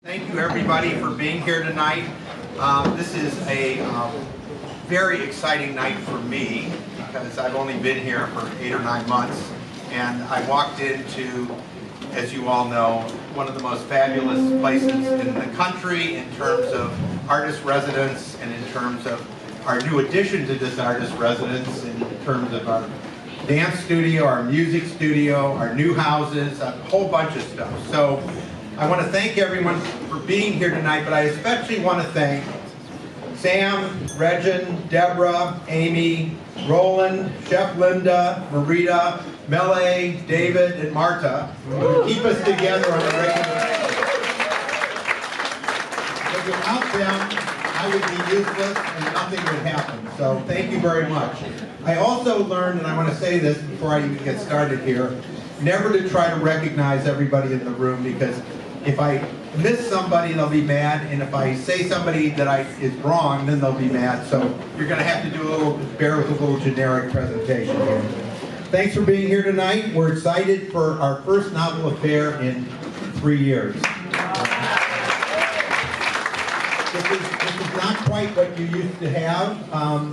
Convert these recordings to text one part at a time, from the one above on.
Thank you everybody for being here tonight. This is a very exciting night for me because I've only been here for 8 or 9 months, and I walked into, as you all know, one of the most fabulous places in the country in terms of artist residence and in terms of our new addition to this artist residence, in terms of our dance studio, our music studio, our new houses, a whole bunch of stuff. So I want to thank everyone for being here tonight, but I especially want to thank Sam, Regin, Deborah, Amy, Roland, Chef Linda, Marita, Mele, David, and Marta, who keep us together on a regular basis. But without them, I would be useless and nothing would happen. So thank you very much. I also learned, and I want to say this before I even get started here, never to try to recognize everybody in the room, because if I miss somebody, they'll be mad, and if I say somebody that is wrong, then they'll be mad. So you're going to have to do bear with a little generic presentation here. Thanks for being here tonight. We're excited for our first novel affair in 3 years. This is not quite what you used to have.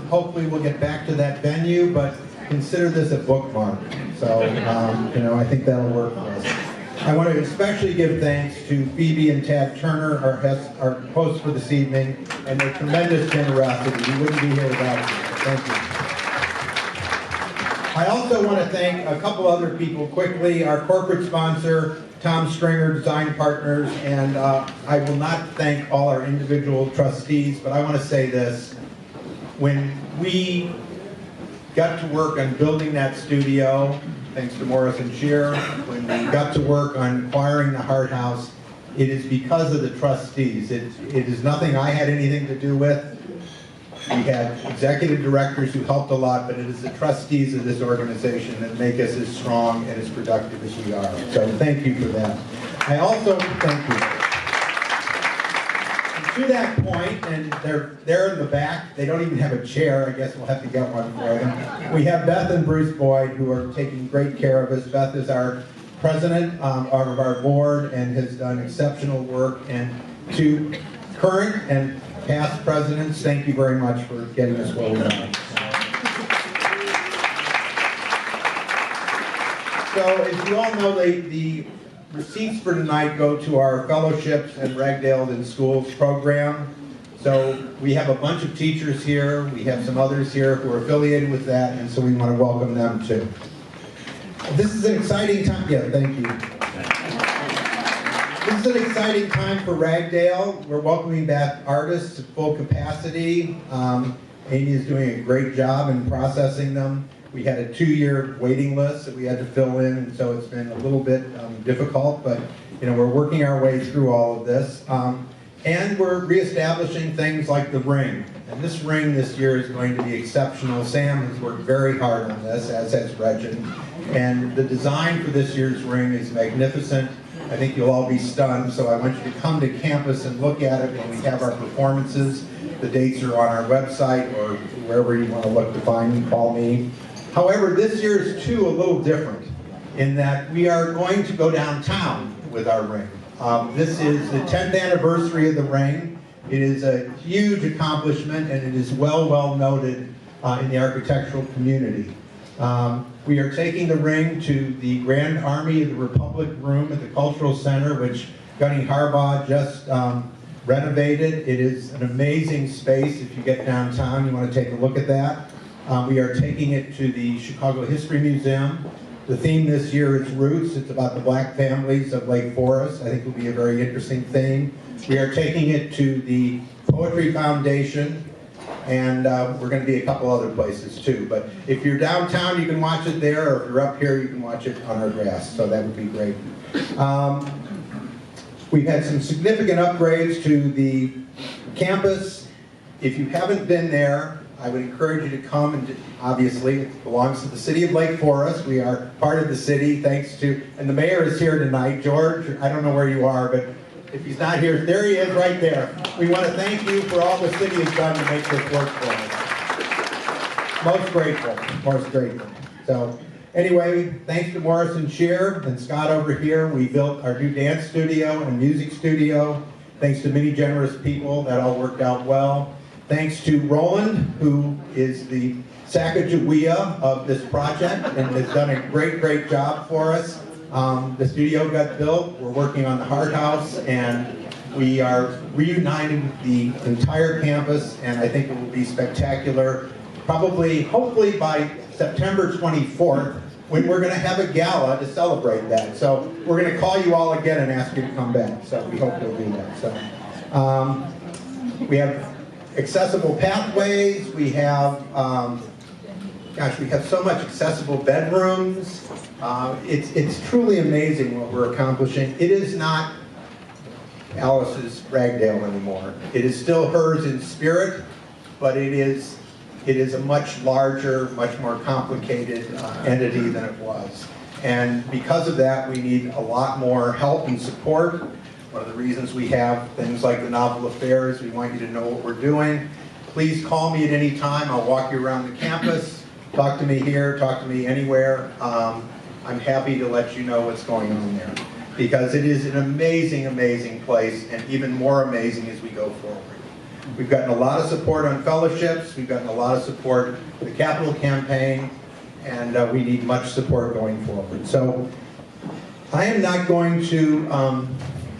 Hopefully we'll get back to that venue, but consider this a bookmark. So, I think that'll work for us. I want to especially give thanks to Phoebe and Tad Turner, our hosts for this evening, and their tremendous generosity. We wouldn't be here without you. Thank you. I also want to thank a couple other people quickly. Our corporate sponsor, Tom Stringer, Design Partners, and I will not thank all our individual trustees, but I want to say this. When we got to work on building that studio, thanks to Morris and Shear, when we got to work on acquiring the Hart House, it is because of the trustees. It is nothing I had anything to do with. We had executive directors who helped a lot, but it is the trustees of this organization that make us as strong and as productive as we are. So thank you for that. I also thank you. And to that point, and they're in the back, they don't even have a chair. I guess we'll have to get one for them. We have Beth and Bruce Boyd, who are taking great care of us. Beth is our president of our board and has done exceptional work. And to current and past presidents, thank you very much for getting us where we are. So, as you all know, the receipts for tonight go to our fellowships and Ragdale in Schools program. So we have a bunch of teachers here. We have some others here who are affiliated with that, and so we want to welcome them too. This is an exciting time. Yeah, thank you. This is an exciting time for Ragdale. We're welcoming back artists at full capacity. Amy is doing a great job in processing them. We had a 2-year waiting list that we had to fill in, and so it's been a little bit difficult, but we're working our way through all of this. And we're reestablishing things like the ring. And this ring this year is going to be exceptional. Sam has worked very hard on this, as has Regin. And the design for this year's ring is magnificent. I think you'll all be stunned, so I want you to come to campus and look at it when we have our performances. The dates are on our website or wherever you want to look to find me, call me. However, this year is too a little different in that we are going to go downtown with our ring. This is the 10th anniversary of the ring. It is a huge accomplishment, and it is well noted in the architectural community. We are taking the ring to the Grand Army of the Republic room at the Cultural Center, which Gunny Harbaugh just renovated. It is an amazing space. If you get downtown, you want to take a look at that. We are taking it to the Chicago History Museum. The theme this year is Roots. It's about the black families of Lake Forest. I think it will be a very interesting theme. We are taking it to the Poetry Foundation, and we're going to be a couple other places too. But if you're downtown, you can watch it there, or if you're up here, you can watch it on our grass, so that would be great. We've had some significant upgrades to the campus. If you haven't been there, I would encourage you to come, and obviously it belongs to the city of Lake Forest. We are part of the city, thanks to, and the mayor is here tonight. George, I don't know where you are, but if he's not here, there he is right there. We want to thank you for all the city has done to make this work for us. Most grateful, most grateful. So anyway, thanks to Morris and Shear and Scott over here, we built our new dance studio and music studio. Thanks to many generous people, that all worked out well. Thanks to Roland, who is the Sacagawea of this project and has done a great job for us. The studio got built, we're working on the Hard House, and we are reuniting the entire campus, and I think it will be spectacular. Probably, hopefully by September 24th, when we're going to have a gala to celebrate that. So we're going to call you all again and ask you to come back. So we hope you'll do that. So we have accessible pathways. We have, gosh, we have so much accessible bedrooms. It's truly amazing what we're accomplishing. It is not Alice's Ragdale anymore. It is still hers in spirit, but it is a much larger, much more complicated entity than it was. And because of that, we need a lot more help and support. One of the reasons we have things like the Novel Affairs, we want you to know what we're doing. Please call me at any time. I'll walk you around the campus. Talk to me here, talk to me anywhere. I'm happy to let you know what's going on there, because it is an amazing place, and even more amazing as we go forward. We've gotten a lot of support on fellowships, we've gotten a lot of support for the capital campaign, and we need much support going forward. So I am not going to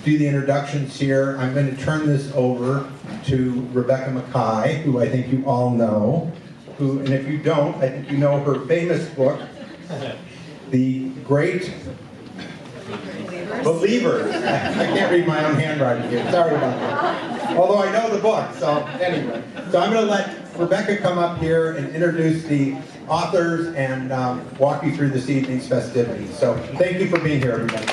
do the introductions here. I'm going to turn this over to Rebecca Mackay, who I think you all know, and if you don't, I think you know her famous book, The Great Believers. I can't read my own handwriting here, sorry about that. Although I know the book, so anyway. So I'm going to let Rebecca come up here and introduce the authors and walk you through this evening's festivities. So thank you for being here, everybody.